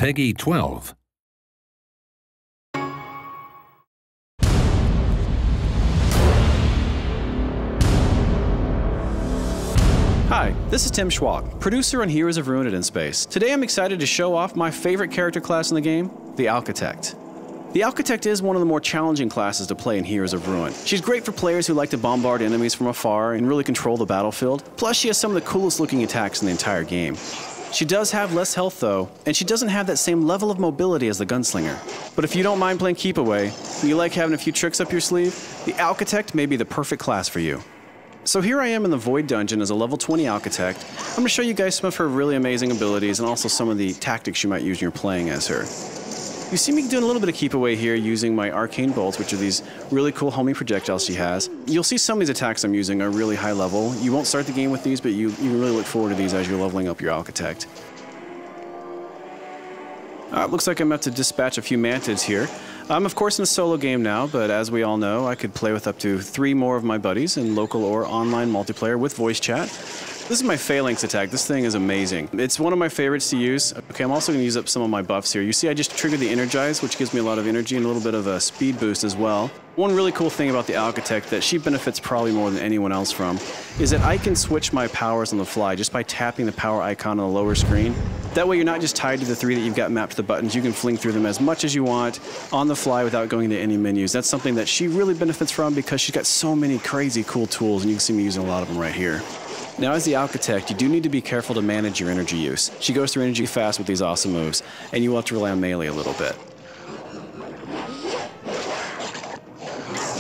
Peggy 12. Hi, this is Tim Schwalk, producer on Heroes of Ruin in Space. Today I'm excited to show off my favorite character class in the game, the Alchitect. The Alchitect is one of the more challenging classes to play in Heroes of Ruin. She's great for players who like to bombard enemies from afar and really control the battlefield. Plus, she has some of the coolest looking attacks in the entire game. She does have less health though, and she doesn't have that same level of mobility as the Gunslinger. But if you don't mind playing keep away, and you like having a few tricks up your sleeve, the Alchitect may be the perfect class for you. So here I am in the Void Dungeon as a level 20 Alchitect. I'm going to show you guys some of her really amazing abilities and also some of the tactics you might use when you're playing as her. You see me doing a little bit of keep away here using my arcane bolts, which are these really cool homing projectiles she has. You'll see some of these attacks I'm using are really high level. You won't start the game with these, but you really look forward to these as you're leveling up your Alchitect. It looks like I'm about to dispatch a few mantids here. I'm of course in a solo game now, but as we all know, I could play with up to 3 more of my buddies in local or online multiplayer with voice chat. This is my Phalanx attack. This thing is amazing. It's one of my favorites to use. Okay, I'm also going to use up some of my buffs here. You see I just triggered the Energize, which gives me a lot of energy and a little bit of a speed boost as well. One really cool thing about the Alchitect that she benefits probably more than anyone else from is that I can switch my powers on the fly just by tapping the power icon on the lower screen. That way you're not just tied to the 3 that you've got mapped to the buttons. You can fling through them as much as you want on the fly without going to any menus. That's something that she really benefits from because she's got so many crazy cool tools, and you can see me using a lot of them right here. Now as the Alchitect, you do need to be careful to manage your energy use. She goes through energy fast with these awesome moves, and you will have to rely on melee a little bit.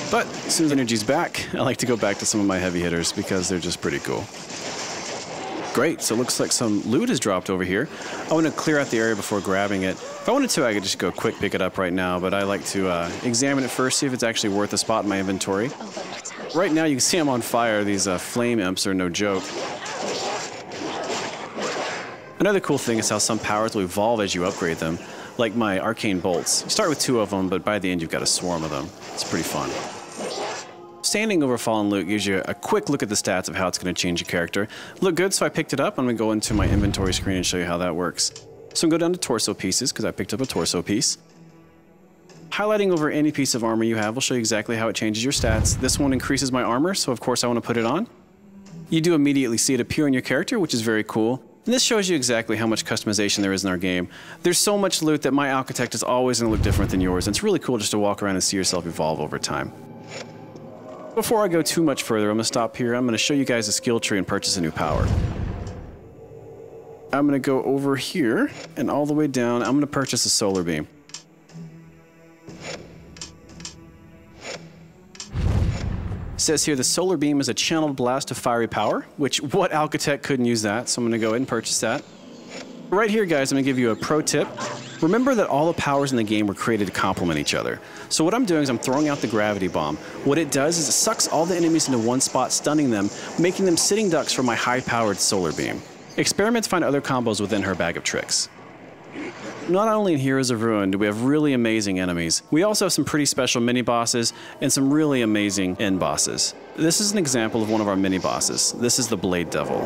But as soon as energy's back, I like to go back to some of my heavy hitters because they're just pretty cool. Great, so it looks like some loot has dropped over here. I want to clear out the area before grabbing it. If I wanted to, I could just go quick pick it up right now, but I like to examine it first, see if it's actually worth a spot in my inventory. Right now you can see I'm on fire. These flame imps are no joke. Another cool thing is how some powers will evolve as you upgrade them, like my arcane bolts. You start with 2 of them, but by the end you've got a swarm of them. It's pretty fun. Standing over fallen loot gives you a quick look at the stats of how it's going to change your character. Look good, so I picked it up. I'm going to go into my inventory screen and show you how that works. So I'm going to go down to torso pieces because I picked up a torso piece. Highlighting over any piece of armor you have will show you exactly how it changes your stats. This one increases my armor, so of course I want to put it on. You do immediately see it appear on your character, which is very cool. And this shows you exactly how much customization there is in our game. There's so much loot that my Alchitect is always going to look different than yours, and it's really cool just to walk around and see yourself evolve over time. Before I go too much further, I'm going to stop here. I'm going to show you guys a skill tree and purchase a new power. I'm going to go over here and all the way down. I'm going to purchase a solar beam. It says here the solar beam is a channeled blast of fiery power, which what Alchitect couldn't use that, so I'm going to go ahead and purchase that. Right here, guys, I'm going to give you a pro tip. Remember that all the powers in the game were created to complement each other. So what I'm doing is I'm throwing out the gravity bomb. What it does is it sucks all the enemies into one spot, stunning them, making them sitting ducks for my high-powered solar beam. Experiment to find other combos within her bag of tricks. Not only in Heroes of Ruin do we have really amazing enemies, we also have some pretty special mini-bosses and some really amazing end bosses. This is an example of one of our mini-bosses. This is the Blade Devil.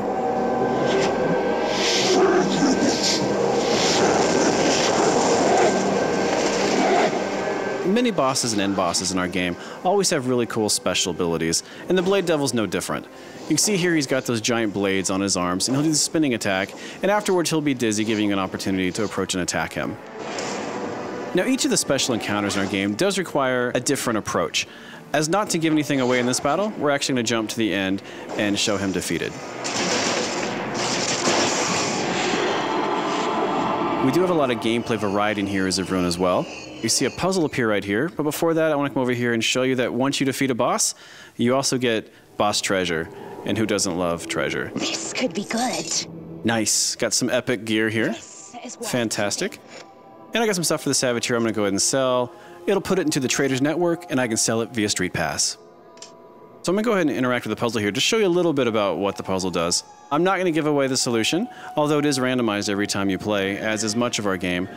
Mini bosses and end bosses in our game always have really cool special abilities, and the Blade Devil's no different. You can see here he's got those giant blades on his arms, and he'll do the spinning attack, and afterwards he'll be dizzy, giving you an opportunity to approach and attack him. Now each of the special encounters in our game does require a different approach. As not to give anything away in this battle, we're actually going to jump to the end and show him defeated. We do have a lot of gameplay variety in Heroes of Ruin as well. You see a puzzle appear right here, but before that I want to come over here and show you that once you defeat a boss, you also get boss treasure, and who doesn't love treasure? This could be good. Nice, got some epic gear here. Fantastic. And I got some stuff for the Savage here I'm going to go ahead and sell. It'll put it into the Traders Network, and I can sell it via Street Pass. So I'm going to go ahead and interact with the puzzle here, just show you a little bit about what the puzzle does. I'm not going to give away the solution, although it is randomized every time you play, as is much of our game.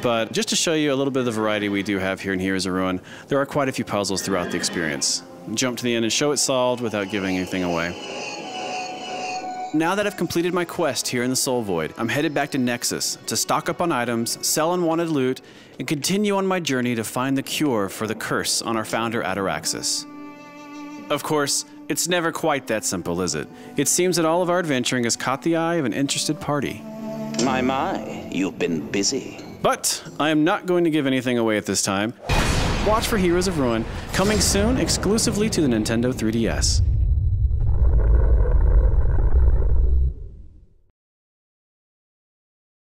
But just to show you a little bit of the variety we do have here in Heroes of Ruin, there are quite a few puzzles throughout the experience. Jump to the end and show it solved without giving anything away. Now that I've completed my quest here in the Soul Void, I'm headed back to Nexus to stock up on items, sell unwanted loot, and continue on my journey to find the cure for the curse on our founder Ataraxis. Of course, it's never quite that simple, is it? It seems that all of our adventuring has caught the eye of an interested party. My, you've been busy. But I am not going to give anything away at this time. Watch for Heroes of Ruin, coming soon exclusively to the Nintendo 3DS.